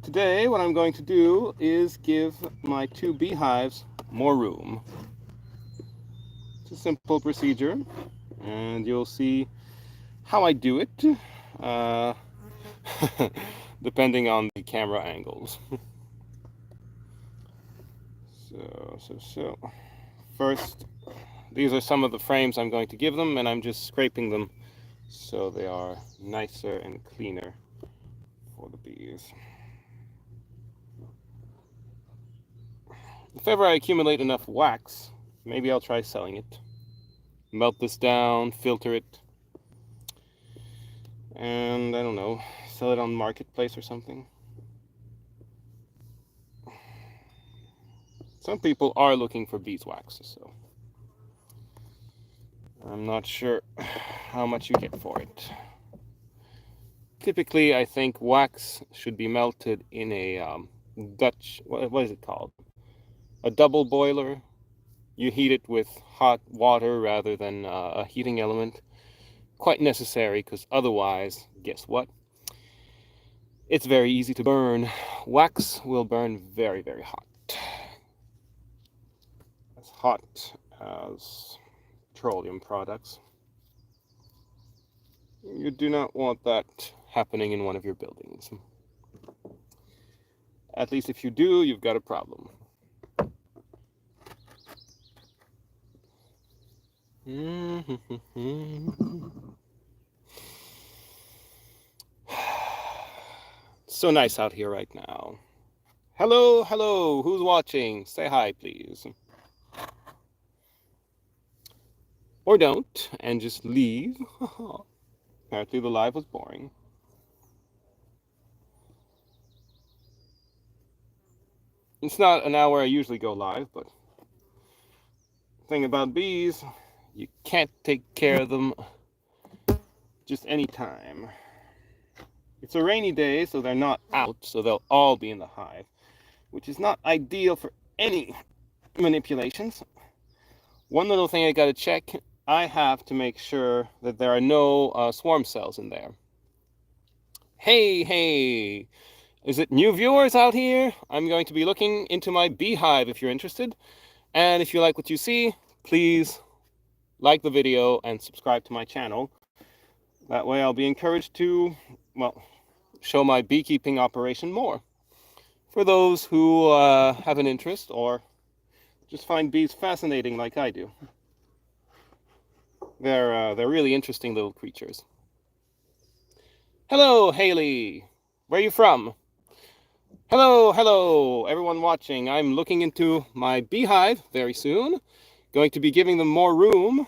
Today what I'm going to do is give my two beehives more room. It's a simple procedure and you'll see how I do it uh, depending on the camera angles. So first, these are some of the frames I'm going to give them, and I'm just scraping them so they are nicer and cleaner for the bees. If ever I accumulate enough wax, maybe I'll try selling it. Melt this down, filter it, and I don't know, sell it on Marketplace or something. Some people are looking for beeswax, so I'm not sure how much you get for it. Typically, I think wax should be melted in a Dutch, what is it called? A double boiler. You heat it with hot water rather than a heating element. Quite necessary, because otherwise, guess what? It's very easy to burn. Wax will burn very, very hot. As hot as petroleum products. You do not want that happening in one of your buildings. At least if you do, you've got a problem. So nice out here right now. Hello, hello, who's watching? Say hi, please. Or don't, and just leave. Apparently the live was boring. It's not an hour I usually go live, but the thing about bees, you can't take care of them just any time. It's a rainy day, so they're not out, so they'll all be in the hive, which is not ideal for any manipulations. One little thing I gotta check, I have to make sure that there are no swarm cells in there. Hey, is it new viewers out here? I'm going to be looking into my beehive if you're interested. And if you like what you see, please like the video and subscribe to my channel. That way I'll be encouraged to, well, show my beekeeping operation more. For those who have an interest or just find bees fascinating like I do. They're really interesting little creatures. Hello, Haley. Where are you from? Hello, everyone watching. I'm looking into my beehive very soon. Going to be giving them more room,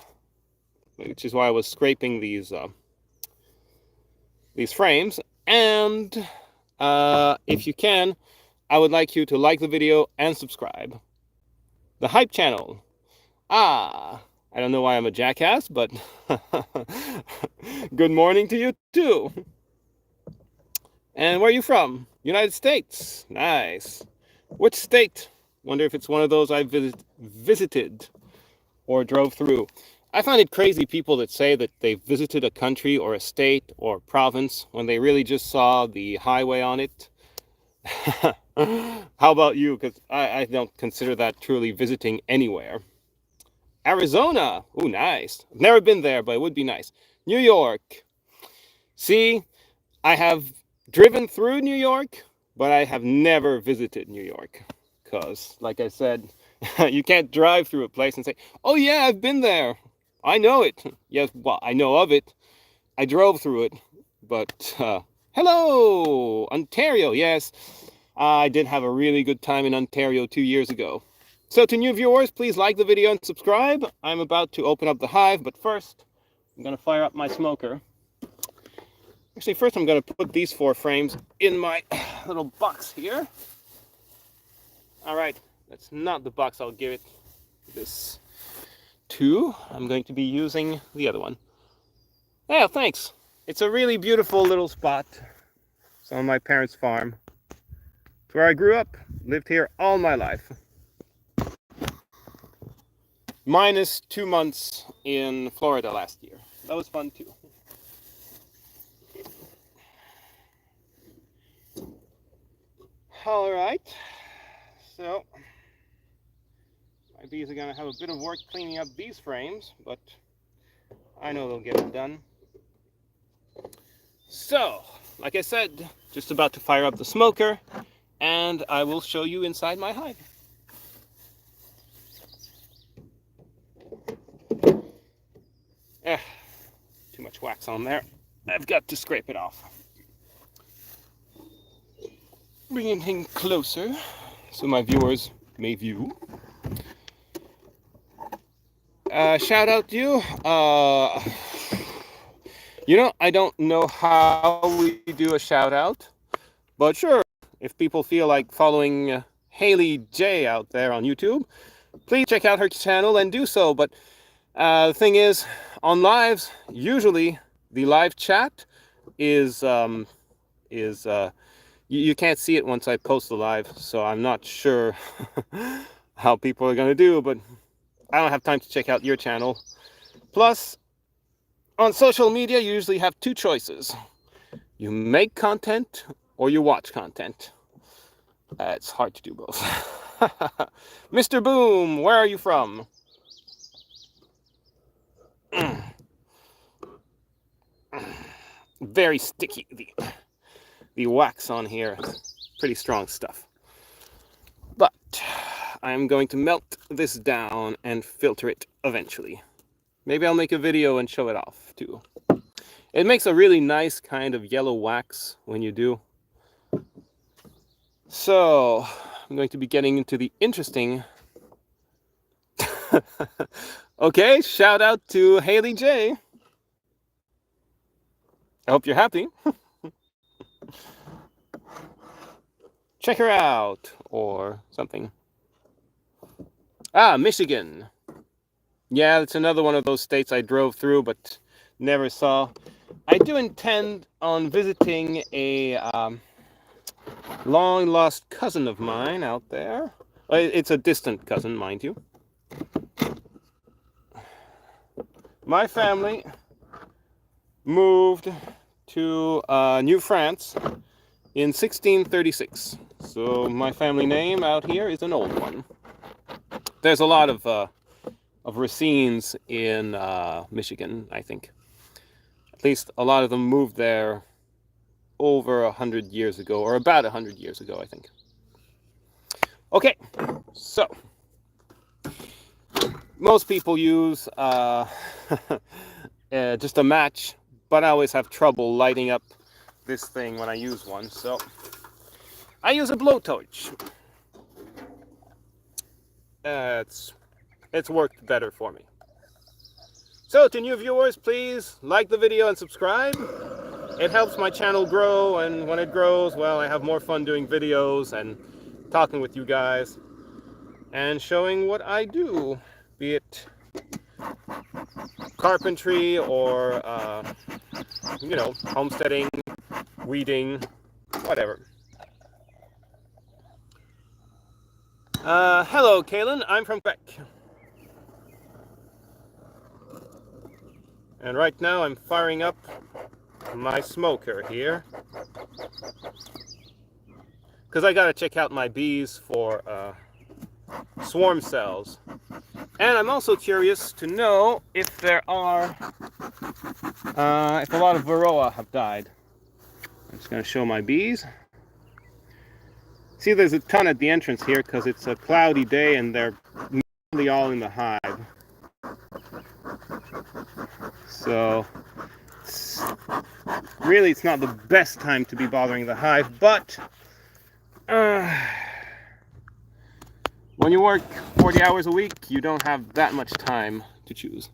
which is why I was scraping these frames. And if you can, I would like you to like the video and subscribe. The Hype channel. I don't know why I'm a jackass, but good morning to you too. And where are you from? United States. Nice. Which state? Wonder if it's one of those I visited or drove through. I find it crazy people that say that they visited a country or a state or province when they really just saw the highway on it. How about you? Because I don't consider that truly visiting anywhere. Arizona. Ooh, nice. I've never been there, but it would be nice. New York. See, I have driven through New York, but I have never visited New York. Because, like I said, you can't drive through a place and say, oh yeah, I've been there. I know it. Yes, well, I know of it. I drove through it. But, hello, Ontario. Yes, I did have a really good time in Ontario 2 years ago. So to new viewers, please like the video and subscribe. I'm about to open up the hive, but first, I'm going to fire up my smoker. Actually, first I'm going to put these 4 frames in my little box here. All right, that's not the box I'll give it this to. I'm going to be using the other one. Yeah, thanks. It's a really beautiful little spot. It's on my parents' farm. It's where I grew up, lived here all my life. Minus 2 months in Florida last year. That was fun too. All right. So my bees are going to have a bit of work cleaning up these frames, but I know they'll get it done. So, like I said, just about to fire up the smoker, and I will show you inside my hive. Too much wax on there. I've got to scrape it off. Bring it in closer so my viewers may view. Shout out to you. I don't know how we do a shout out, but sure, if people feel like following Haley J out there on YouTube, please check out her channel and do so. But the thing is, on lives, usually the live chat is you can't see it once I post the live, so I'm not sure how people are going to do, but I don't have time to check out your channel. Plus, on social media, you usually have two choices. You make content or you watch content. It's hard to do both. Mr. Boom, where are you from? Very sticky. The wax on here, pretty strong stuff. But I'm going to melt this down and filter it eventually. Maybe I'll make a video and show it off too. It makes a really nice kind of yellow wax when you do. So I'm going to be getting into the interesting. Okay, shout out to Haley J. I hope you're happy. Check her out or something. Michigan. Yeah, it's another one of those states I drove through but never saw. I do intend on visiting a long lost cousin of mine out there. It's a distant cousin, mind you. My family moved to New France in 1636. So my family name out here is an old one. There's a lot of Racines in Michigan, I think. At least a lot of them moved there over 100 years ago, or about 100 years ago, I think. Okay, so most people use just a match, but I always have trouble lighting up this thing when I use one, so I use a blowtorch. It's worked better for me. So to new viewers, please like the video and subscribe. It helps my channel grow, and when it grows, well, I have more fun doing videos and talking with you guys and showing what I do, be it carpentry or homesteading, weeding, whatever. Hello, Kaylin. I'm from Quebec. And right now I'm firing up my smoker here, because I gotta check out my bees for swarm cells. And I'm also curious to know if there are, if a lot of varroa have died. I'm just gonna show my bees. See, there's a ton at the entrance here because it's a cloudy day and they're nearly all in the hive. So really it's not the best time to be bothering the hive, but when you work 40 hours a week, you don't have that much time to choose.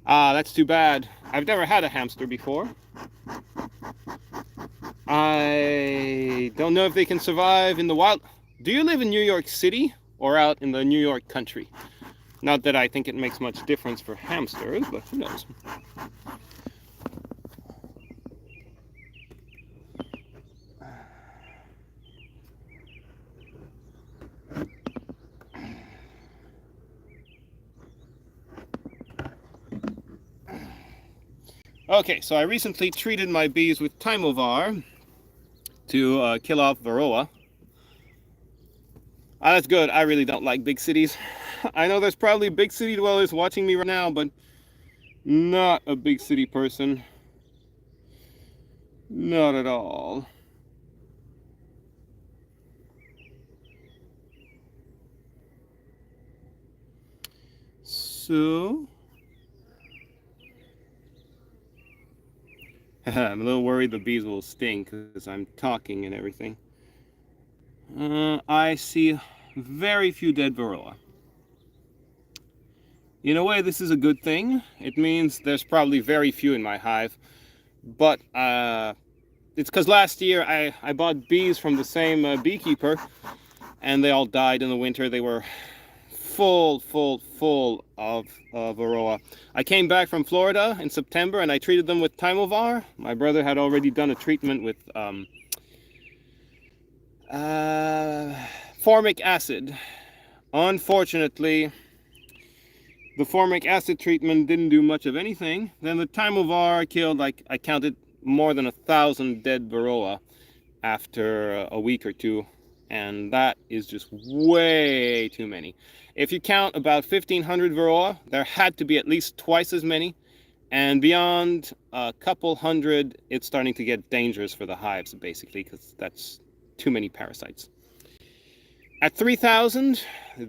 That's too bad. I've never had a hamster before. I don't know if they can survive in the wild. Do you live in New York City or out in the New York country? Not that I think it makes much difference for hamsters, but who knows? Okay, so I recently treated my bees with Thymovar to kill off Varroa. That's good. I really don't like big cities. I know there's probably big city dwellers watching me right now, but not a big city person. Not at all. So, I'm a little worried the bees will sting because I'm talking and everything. I see very few dead Varroa. In a way, this is a good thing. It means there's probably very few in my hive. But it's because last year I bought bees from the same beekeeper, and they all died in the winter. They were full of Varroa. I came back from Florida in September and I treated them with Thymovar. My brother had already done a treatment with formic acid. Unfortunately, the formic acid treatment didn't do much of anything. Then the Thymovar killed, like, I counted more than 1,000 dead Varroa after a week or two, and that is just way too many. If you count about 1,500 Varroa, there had to be at least twice as many, and beyond a couple hundred, it's starting to get dangerous for the hives, basically, because that's too many parasites. At 3,000,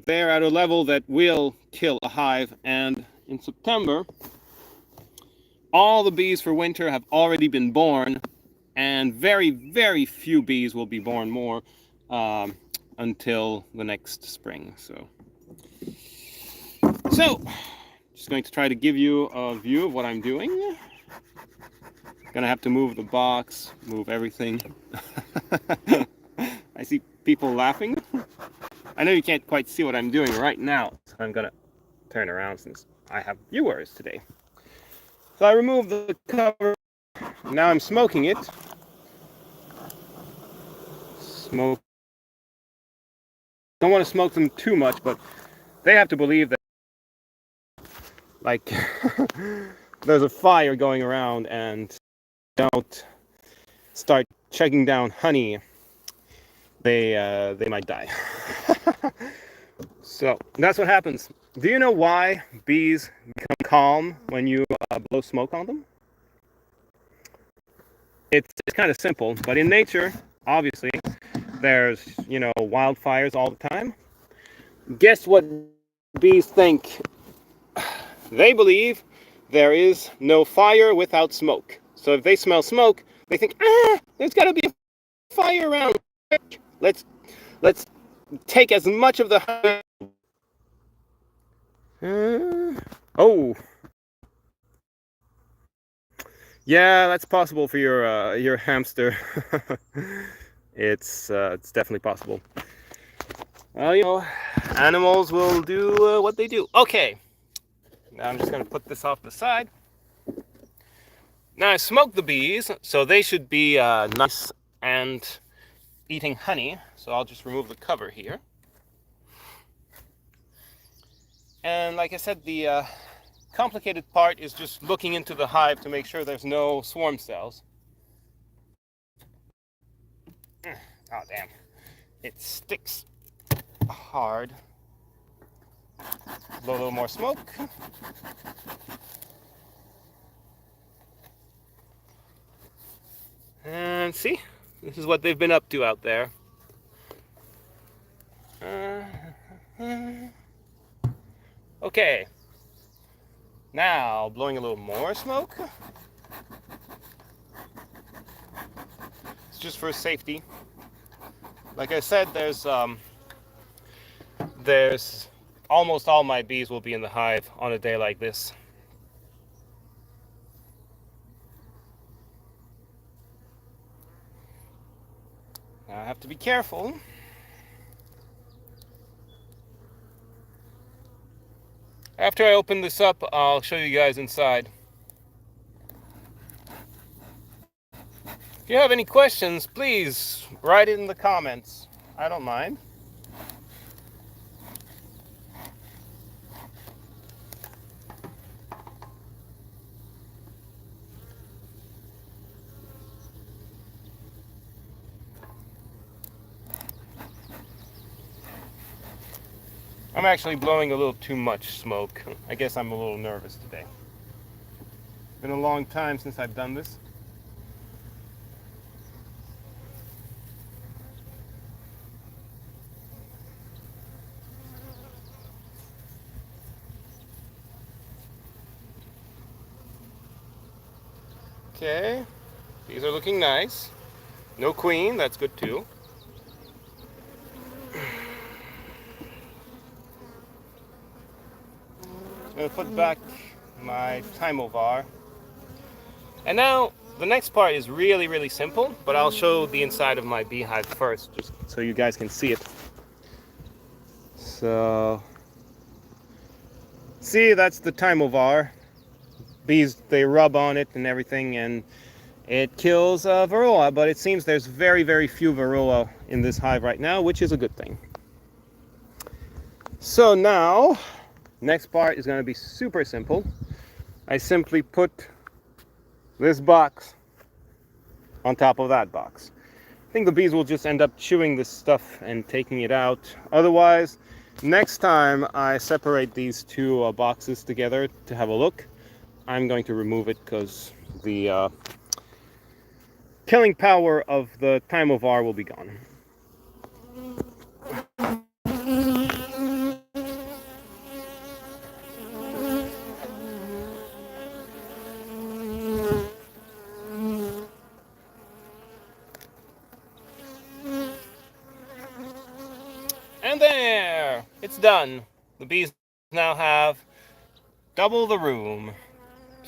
they're at a level that will kill a hive, and in September, all the bees for winter have already been born, and very few bees will be born more until the next spring. So just going to try to give you a view of what I'm doing. Gonna have to move the box, move everything. I see people laughing. I know you can't quite see what I'm doing right now, so I'm gonna turn around since I have viewers today. So I removed the cover. Now I'm smoking it. Smoke. Don't want to smoke them too much, but they have to believe that, like, there's a fire going around and don't start chugging down honey, they might die. So that's what happens. Do you know why bees become calm when you blow smoke on them? It's kind of simple, but in nature, obviously, there's, wildfires all the time. Guess what bees think? They believe there is no fire without smoke. So if they smell smoke, they think, there's got to be a fire around. Let's take as much of the honey. Oh, yeah, that's possible for your hamster. It's definitely possible. Well, animals will do what they do. Okay, now I'm just gonna put this off the side. Now I smoked the bees, so they should be nice and eating honey. So I'll just remove the cover here. And like I said, the complicated part is just looking into the hive to make sure there's no swarm cells. Oh, damn. It sticks hard. Blow a little more smoke. And see, this is what they've been up to out there. Okay. Now, blowing a little more smoke. It's just for safety. Like I said, there's almost all my bees will be in the hive on a day like this. Now I have to be careful. After I open this up, I'll show you guys inside. If you have any questions, please write it in the comments. I don't mind. I'm actually blowing a little too much smoke. I guess I'm a little nervous today. Been a long time since I've done this. Okay, these are looking nice. No queen, that's good too. I'm gonna put back my Timovar. And now the next part is really, really simple, but I'll show the inside of my beehive first, just so you guys can see it. So, see, that's the Timovar. Bees, they rub on it and everything, and it kills varroa, but it seems there's very, very few varroa in this hive right now, which is a good thing. So now, next part is going to be super simple. I simply put this box on top of that box. I think the bees will just end up chewing this stuff and taking it out. Otherwise, next time I separate these two boxes together to have a look, I'm going to remove it because the killing power of the Timovar will be gone. And there! It's done. The bees now have double the room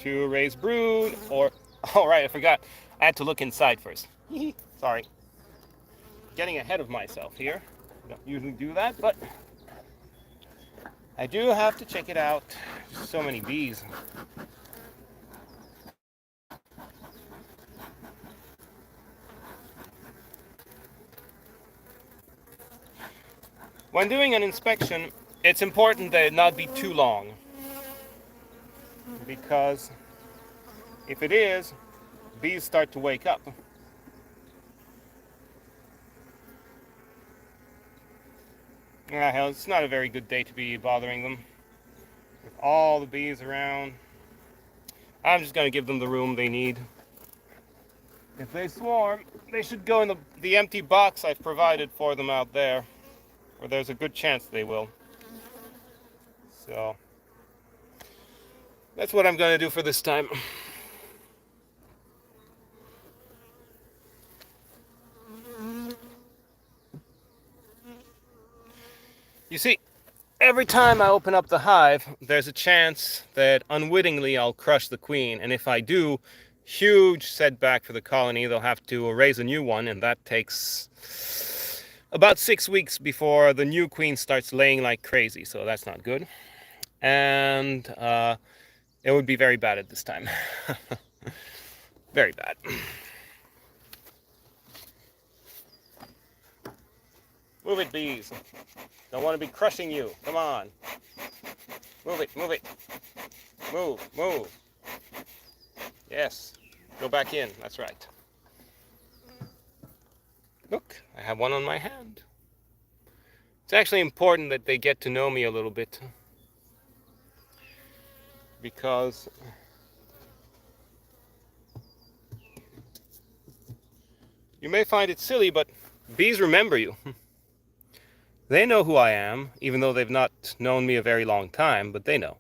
to raise brood, or... Oh, right, I forgot. I had to look inside first. Sorry. Getting ahead of myself here. I don't usually do that, but I do have to check it out. There's so many bees. When doing an inspection, it's important that it not be too long, because if it is, bees start to wake up. Ah, hell, it's not a very good day to be bothering them. With all the bees around, I'm just going to give them the room they need. If they swarm, they should go in the empty box I've provided for them out there, or there's a good chance they will. So, that's what I'm going to do for this time. You see, every time I open up the hive, there's a chance that unwittingly I'll crush the queen, and if I do, huge setback for the colony. They'll have to raise a new one, and that takes about 6 weeks before the new queen starts laying like crazy, so that's not good. And it would be very bad at this time. Very bad. Move it, bees. Don't want to be crushing you. Come on. Move it, move it. Move, move. Yes. Go back in. That's right. Look, I have one on my hand. It's actually important that they get to know me a little bit, because you may find it silly, but bees remember you. They know who I am, even though they've not known me a very long time, but they know.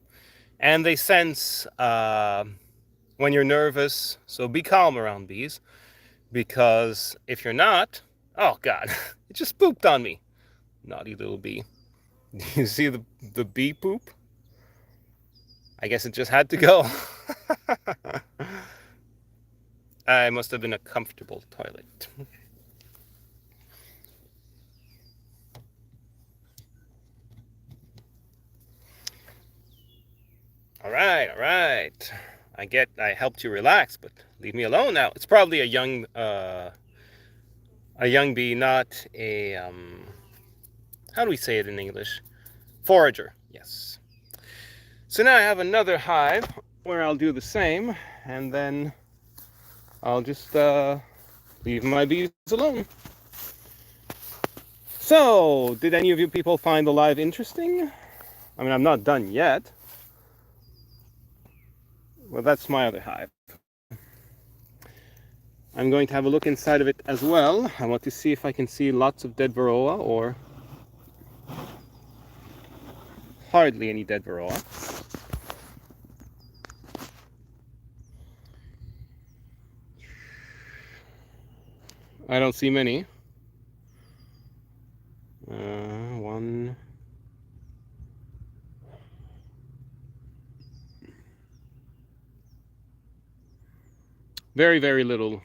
And they sense when you're nervous, so be calm around bees, because if you're not, oh God, it just pooped on me. Naughty little bee. Do you see the bee poop? I guess it just had to go. I must have been a comfortable toilet. All right, all right. I helped you relax, but leave me alone now. It's probably a young bee, not a how do we say it in English? Forager. Yes. So now I have another hive where I'll do the same, and then I'll just leave my bees alone. So, did any of you people find the live interesting? I mean, I'm not done yet. Well, that's my other hive. I'm going to have a look inside of it as well. I want to see if I can see lots of dead varroa or hardly any dead varroa. I don't see many. One. Very, very little.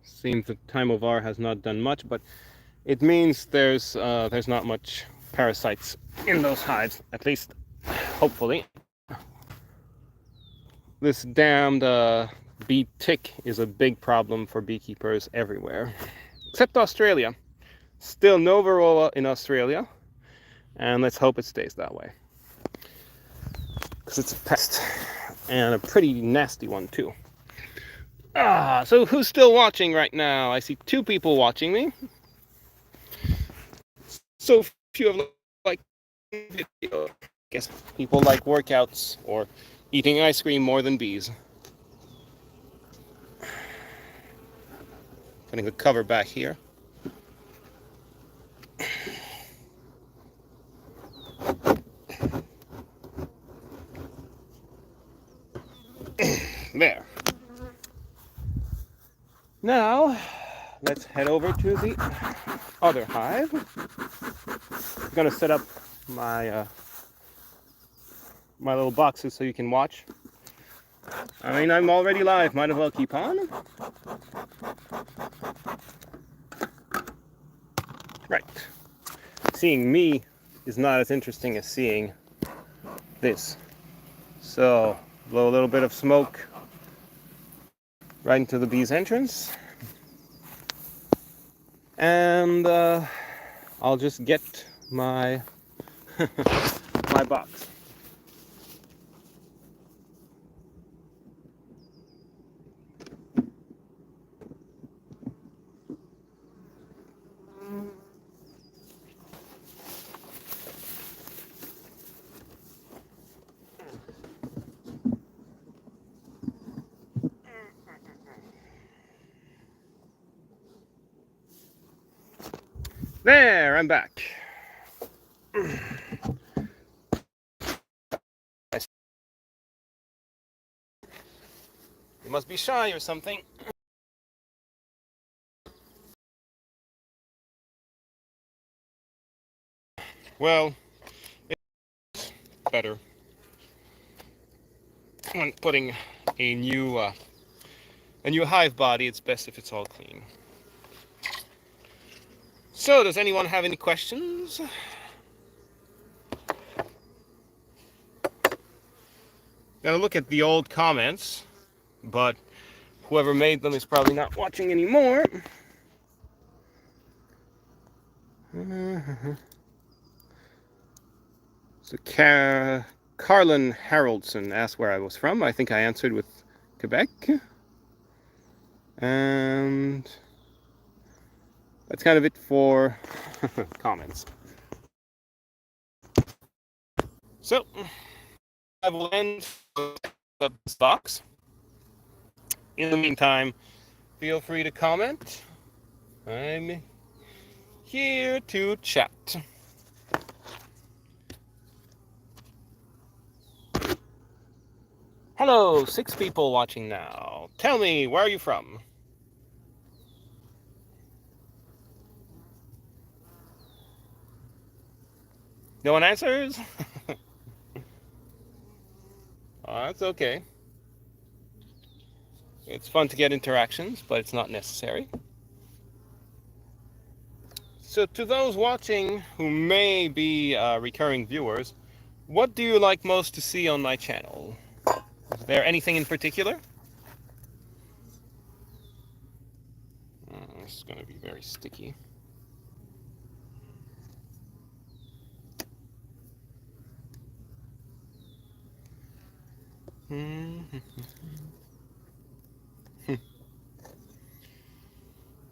Seems the time of R has not done much, but it means there's not much parasites in those hives, at least hopefully. This damned bee tick is a big problem for beekeepers everywhere, except Australia. Still no varroa in Australia, and let's hope it stays that way, because it's a pest and a pretty nasty one too. So who's still watching right now? I see 2 people watching me. So few of like video. I guess people like workouts or eating ice cream more than bees. Putting the cover back here. There. Now, let's head over to the other hive. I'm gonna set up my my little boxes so you can watch. I mean, I'm already live, might as well keep on. Right. Seeing me is not as interesting as seeing this. So, blow a little bit of smoke right into the bee's entrance. And I'll just get my my box. There, I'm back. You must be shy or something. Well, it's better when putting a new hive body. It's best if it's all clean. So, does anyone have any questions? Gotta look at the old comments, but whoever made them is probably not watching anymore. So Carlin Haroldson asked where I was from. I think I answered with Quebec. And that's kind of it for comments. So I will end this box. In the meantime, feel free to comment. I'm here to chat. Hello, 6 people watching now. Tell me, where are you from? No one answers? Oh, that's okay. It's fun to get interactions, but it's not necessary. So to those watching who may be recurring viewers, what do you like most to see on my channel? Is there anything in particular? This is going to be very sticky.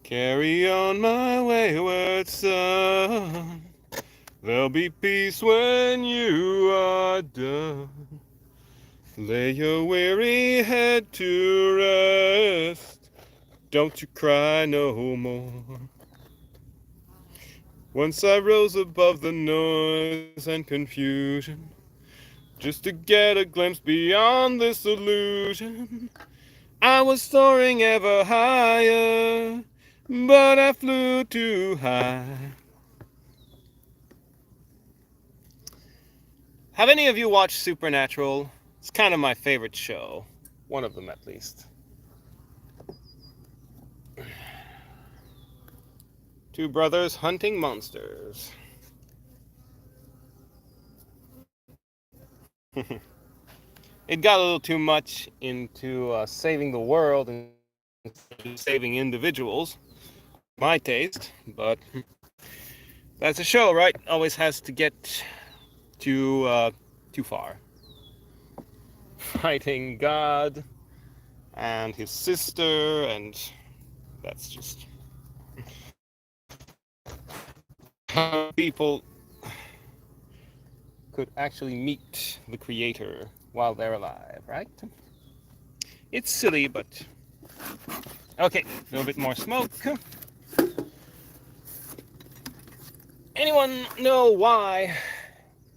Carry on my wayward son. There'll be peace when you are done. Lay your weary head to rest. Don't you cry no more. Once I rose above the noise and confusion, just to get a glimpse beyond this illusion. I was soaring ever higher, but I flew too high. Have any of you watched Supernatural? It's kind of my favorite show. One of them, at least. Two brothers hunting monsters. It got a little too much into saving the world and saving individuals. My taste, but that's a show, right? Always has to get too far. Fighting God and his sister, and that's just how people could actually meet the creator while they're alive, right? It's silly, but okay, a little bit more smoke. Anyone know why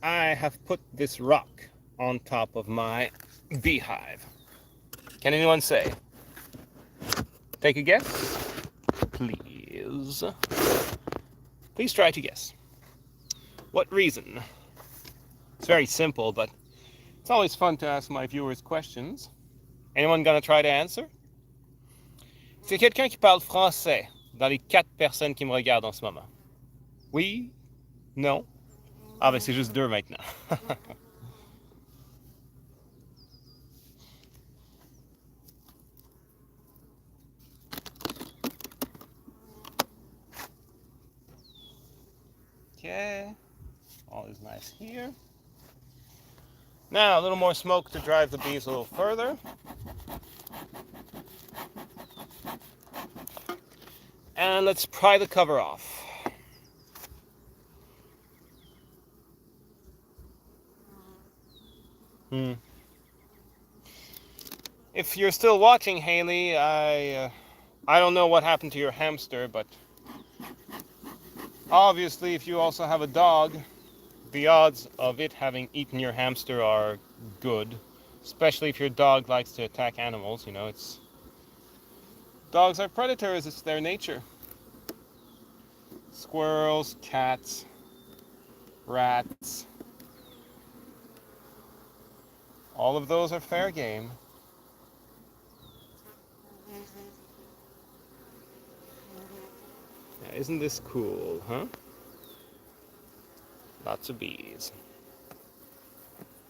I have put this rock on top of my beehive? Can anyone say? Take a guess, please. Please try to guess. What reason? It's very simple, but it's always fun to ask my viewers questions. Anyone gonna try to answer? C'est quelqu'un qui parle français dans les 4 personnes qui me regardent en ce moment. Oui? Non? Ah ben c'est juste 2 maintenant. Okay. All is nice here. Now, a little more smoke to drive the bees a little further. And let's pry the cover off. If you're still watching, Haley, I don't know what happened to your hamster, but obviously if you also have a dog, the odds of it having eaten your hamster are good. Especially if your dog likes to attack animals, you know, dogs are predators, it's their nature. Squirrels, cats, rats, all of those are fair game. Yeah, isn't this cool, huh? Lots of bees.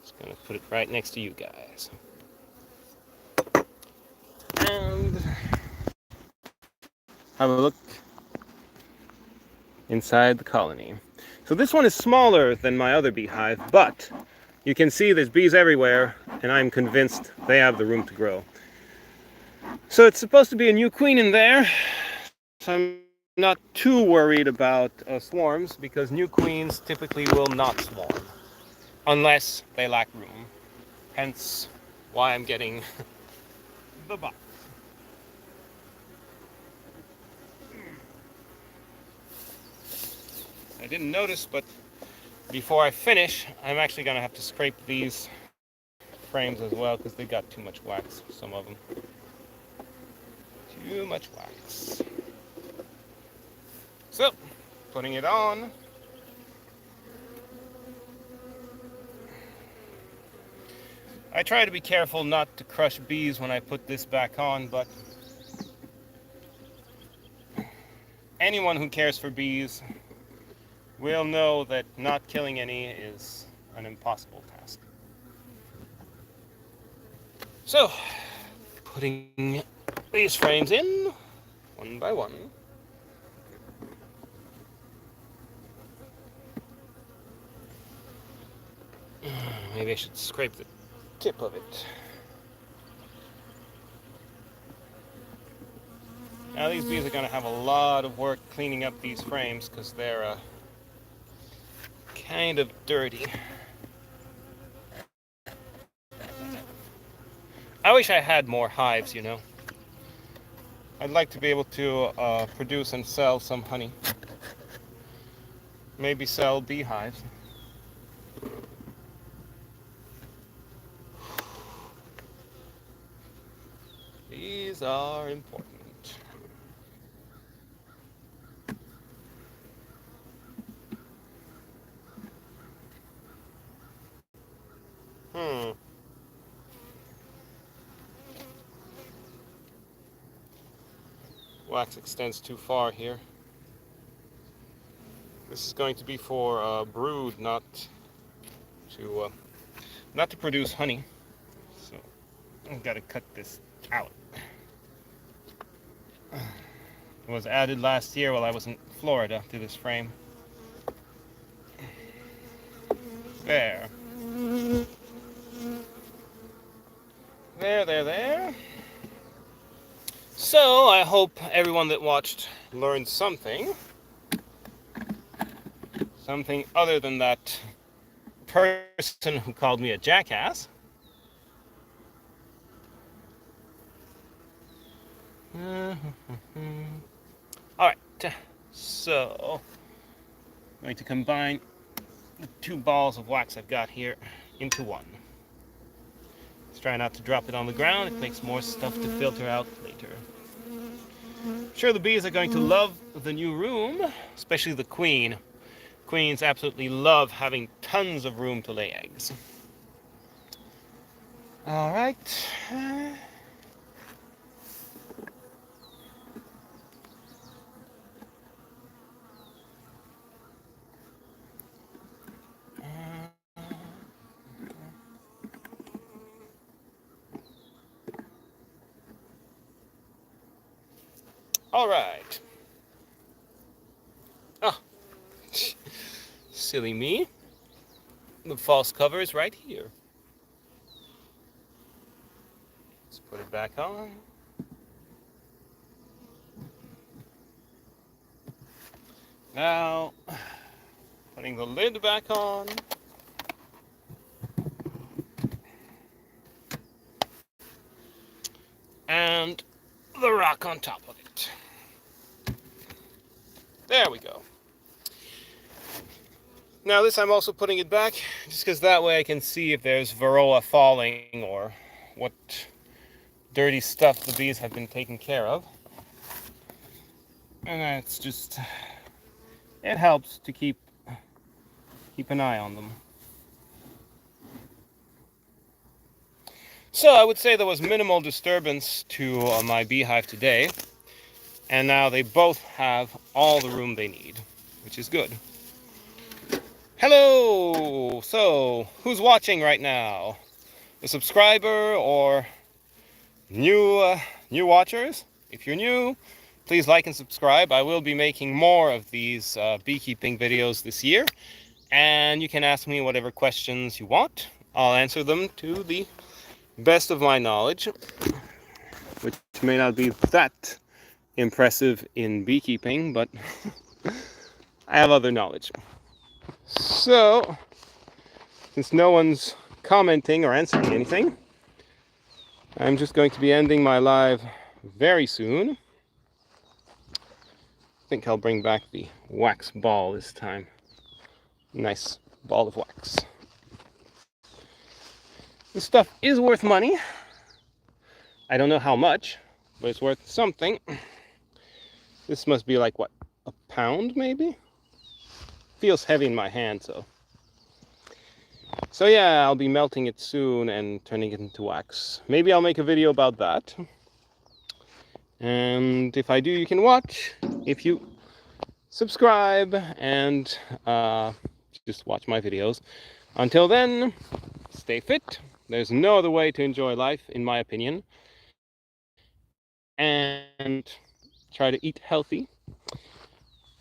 Just gonna put it right next to you guys. And have a look inside the colony. So this one is smaller than my other beehive, but you can see there's bees everywhere, and I'm convinced they have the room to grow. So it's supposed to be a new queen in there, so I'm not too worried about swarms, because new queens typically will not swarm, unless they lack room. Hence why I'm getting the box. I didn't notice, but before I finish, I'm actually going to have to scrape these frames as well, because they got too much wax, some of them. Too much wax. So, putting it on. I try to be careful not to crush bees when I put this back on, but anyone who cares for bees will know that not killing any is an impossible task. So, putting these frames in, one by one. Maybe I should scrape the tip of it. Now these bees are going to have a lot of work cleaning up these frames, because they're kind of dirty. I wish I had more hives, you know. I'd like to be able to produce and sell some honey. Maybe sell beehives. These are important. Wax extends too far here. This is going to be for brood, not to produce honey. So I've got to cut this out. It was added last year while I was in Florida to this frame. There. There. So I hope everyone that watched learned something. Something other than that person who called me a jackass. Alright, so I'm going to combine the two balls of wax I've got here into one. Let's try not to drop it on the ground. It makes more stuff to filter out later. I'm sure the bees are going to love the new room, especially the queen. Queens absolutely love having tons of room to lay eggs. Alright. Alright. Oh. Silly me. The false cover is right here. Let's put it back on. Now, putting the lid back on. And the rock on top of it. There we go. Now this I'm also putting it back just because that way I can see if there's varroa falling or what dirty stuff the bees have been taking care of. And that's just, it helps to keep an eye on them. So I would say there was minimal disturbance to my beehive today. And now they both have all the room they need, which is good. Hello! So, who's watching right now? A subscriber or new watchers? If you're new, please like and subscribe. I will be making more of these beekeeping videos this year. And you can ask me whatever questions you want. I'll answer them to the best of my knowledge, which may not be that impressive in beekeeping, but I have other knowledge. So, since no one's commenting or answering anything, I'm just going to be ending my live very soon. I think I'll bring back the wax ball this time. Nice ball of wax. This stuff is worth money. I don't know how much, but it's worth something. This must be like, what, a pound maybe? Feels heavy in my hand, so yeah, I'll be melting it soon and turning it into wax. Maybe I'll make a video about that. And if I do, you can watch. If you subscribe and just watch my videos. Until then, stay fit. There's no other way to enjoy life, in my opinion. And try to eat healthy.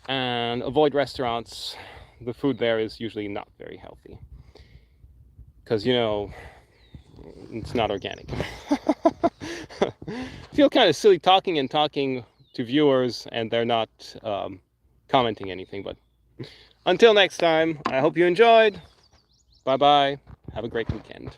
And avoid restaurants. The food there is usually not very healthy. Because, you know, it's not organic. I feel kind of silly talking to viewers and they're not commenting anything, but Until next time, I hope you enjoyed. Bye-bye. Have a great weekend.